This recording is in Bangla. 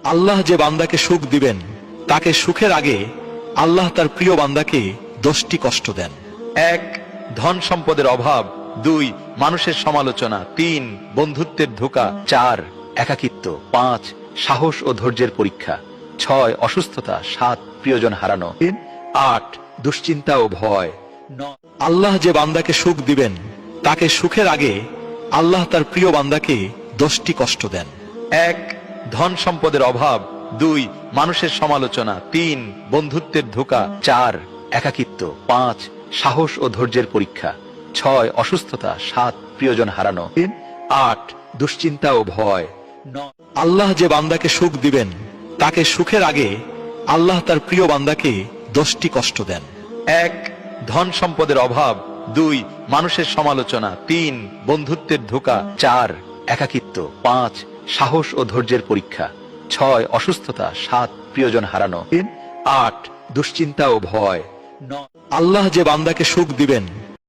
আল্লাহ যে বান্দাকে সুখ দিবেন তাকে সুখের আগে আল্লাহ তার প্রিয় বান্দাকে 10টি কষ্ট দেন। 1. ধন সম্পদের অভাব। 2. মানুষের সমালোচনা। 3. বন্ধুত্বের ধোঁকা। 4. একাকিত্ব। 5. সাহস ও ধৈর্যের পরীক্ষা। 6. অসুস্থতা। 7. প্রিয়জন হারানো। 8. দুশ্চিন্তা ও ভয়। 9. আল্লাহ যে বান্দাকে সুখ দিবেন তাকে সুখের আগে আল্লাহ তার প্রিয় বান্দাকে 10টি কষ্ট দেন। 1. ধন সম্পদের অভাব। 2. মানুষের সমালোচনা। 3. বন্ধুত্বের ধোঁকা। 4. একাকিত্ব। 5. সাহস ও ধৈর্যের পরীক্ষা। 6. অসুস্থতা। 7. প্রিয়জন হারানো। 8. দুশ্চিন্তা ও ভয়। 9. আল্লাহ যে বান্দাকে সুখ দিবেন তাকে সুখের আগে আল্লাহ তার প্রিয় বান্দাকে 10টি কষ্ট দেন। 1. ধন সম্পদের অভাব। 2. মানুষের সমালোচনা। 3. বন্ধুত্বের ধোঁকা। 4. একাকিত্ব। 5. সাহস ও ধৈর্যের পরীক্ষা। 6. অসুস্থতা। 7. প্রিয়জন হারানো। 8. দুশ্চিন্তা ও ভয়। 9. আল্লাহ যে বান্দাকে সুখ দিবেন